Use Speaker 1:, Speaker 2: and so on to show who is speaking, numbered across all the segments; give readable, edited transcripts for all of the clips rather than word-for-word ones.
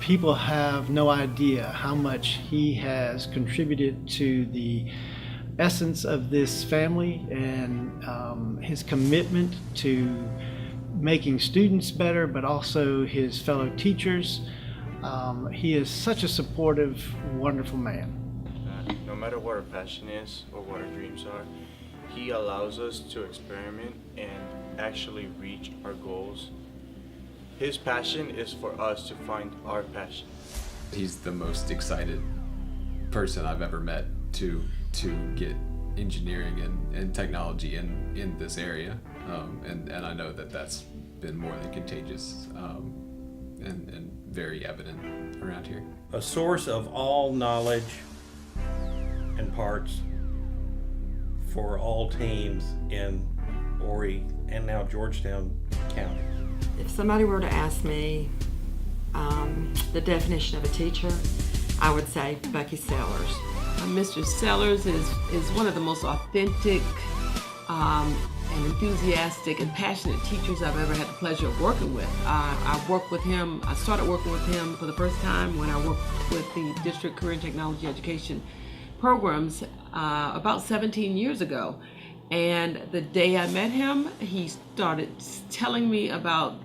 Speaker 1: People have no idea how much he has contributed to the essence of this family and his commitment to making students better, but also his fellow teachers. He is such a supportive, wonderful man.
Speaker 2: No matter what our passion is or what our dreams are, he allows us to experiment and actually reach our goals. His passion is for us to find our passion.
Speaker 3: He's the most excited person I've ever met to get engineering and technology in this area, and I know that that's been more than contagious and very evident around here.
Speaker 4: A source of all knowledge and parts for all teams in Horry and now Georgetown County.
Speaker 5: If somebody were to ask me the definition of a teacher, I would say Bucky Sellers.
Speaker 6: Mr. Sellers is one of the most authentic and enthusiastic and passionate teachers I've ever had the pleasure of working with. I've worked with him, I started working with him for the first time when I worked with the District Career and Technology Education programs about 17 years ago. And the day I met him, he started telling me about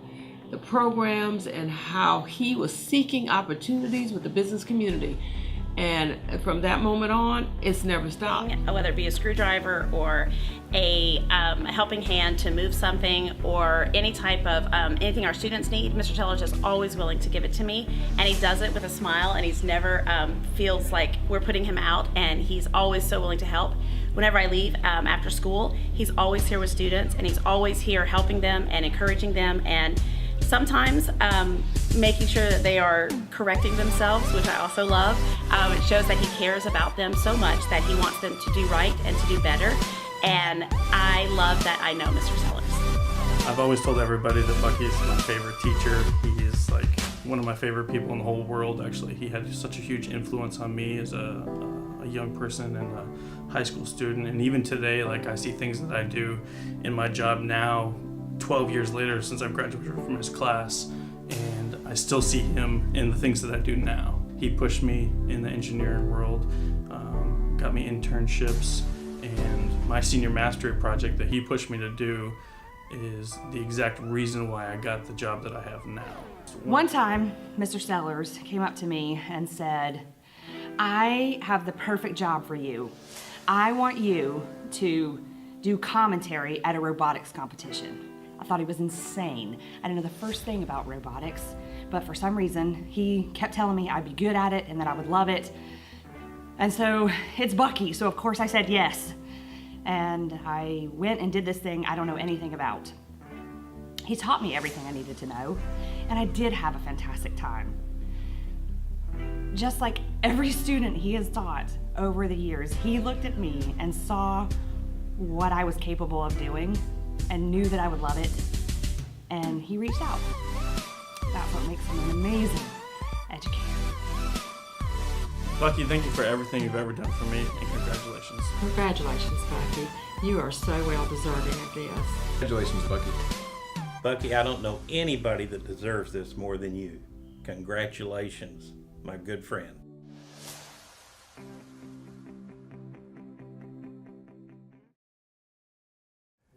Speaker 6: the programs and how he was seeking opportunities with the business community. And from that moment on, it's never stopped.
Speaker 7: Whether it be a screwdriver or a helping hand to move something or any type of anything our students need, Mr. Sellers is always willing to give it to me, and he does it with a smile, and he's never feels like we're putting him out, and he's always so willing to help. Whenever I leave after school, he's always here with students, and he's always here helping them and encouraging them, and sometimes making sure that they are correcting themselves, which I also love. It shows that he cares about them so much that he wants them to do right and to do better. And I love that I know Mr. Sellers.
Speaker 8: I've always told everybody that Bucky is my favorite teacher. He is like one of my favorite people in the whole world, actually. He had such a huge influence on me as a young person and a high school student. And even today, like, I see things that I do in my job now, 12 years later since I've graduated from his class, and I still see him in the things that I do now. He pushed me in the engineering world, got me internships, and my senior mastery project that he pushed me to do is the exact reason why I got the job that I have now.
Speaker 9: One time, Mr. Sellers came up to me and said, "I have the perfect job for you. I want you to do commentary at a robotics competition." I thought he was insane. I didn't know the first thing about robotics, but for some reason, he kept telling me I'd be good at it and that I would love it. And so it's Bucky, so of course I said yes. And I went and did this thing I don't know anything about. He taught me everything I needed to know, and I did have a fantastic time. Just like every student he has taught over the years, he looked at me and saw what I was capable of doing and knew that I would love it, and he reached out. That's what makes him an amazing educator.
Speaker 8: Bucky, thank you for everything you've ever done for me, and congratulations.
Speaker 5: Congratulations, Bucky. You are so well deserving of this.
Speaker 3: Congratulations, Bucky.
Speaker 4: Bucky, I don't know anybody that deserves this more than you. Congratulations, my good friend.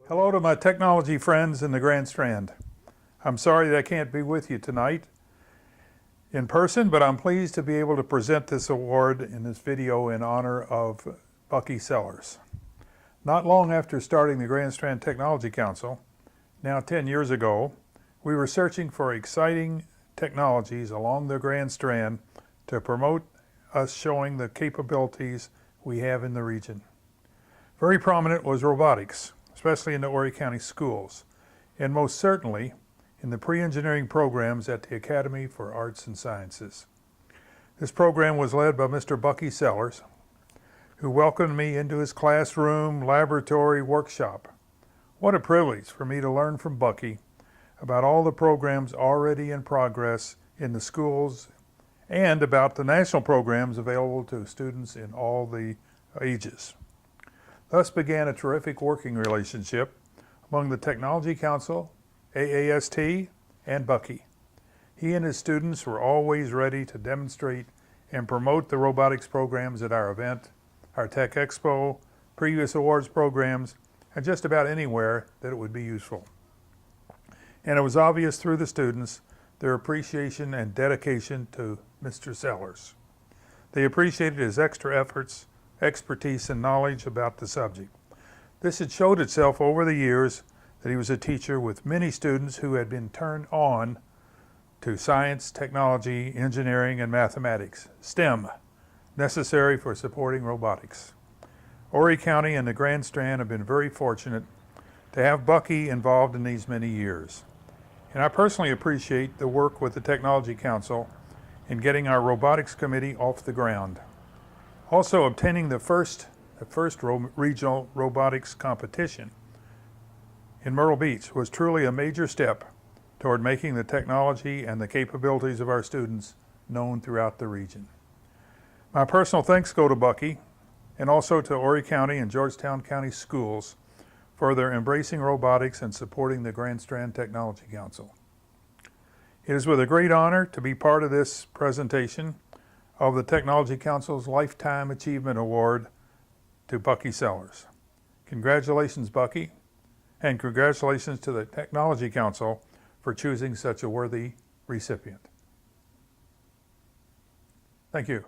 Speaker 10: Hello to my technology friends in the Grand Strand. I'm sorry that I can't be with you tonight in person, but I'm pleased to be able to present this award in this video in honor of Bucky Sellers. Not long after starting the Grand Strand Technology Council, now 10 years ago, we were searching for exciting technologies along the Grand Strand to promote us showing the capabilities we have in the region. Very prominent was robotics, especially in the Horry County schools, and most certainly in the pre-engineering programs at the Academy for Arts and Sciences. This program was led by Mr. Bucky Sellers, who welcomed me into his classroom, laboratory, workshop. What a privilege for me to learn from Bucky about all the programs already in progress in the schools and about the national programs available to students in all the ages. Thus began a terrific working relationship among the Technology Council, AAST, and Bucky. He and his students were always ready to demonstrate and promote the robotics programs at our event, our Tech Expo, previous awards programs, and just about anywhere that it would be useful. And it was obvious through the students their appreciation and dedication to Mr. Sellers. They appreciated his extra efforts, expertise, and knowledge about the subject. This had showed itself over the years that he was a teacher with many students who had been turned on to science, technology, engineering, and mathematics, STEM, necessary for supporting robotics. Horry County and the Grand Strand have been very fortunate to have Bucky involved in these many years. And I personally appreciate the work with the Technology Council in getting our robotics committee off the ground. Also, obtaining the first regional robotics competition in Myrtle Beach was truly a major step toward making the technology and the capabilities of our students known throughout the region. My personal thanks go to Bucky and also to Horry County and Georgetown County Schools for their embracing robotics and supporting the Grand Strand Technology Council. It is with a great honor to be part of this presentation of the Technology Council's Lifetime Achievement Award to Bucky Sellers. Congratulations, Bucky, and congratulations to the Technology Council for choosing such a worthy recipient. Thank you.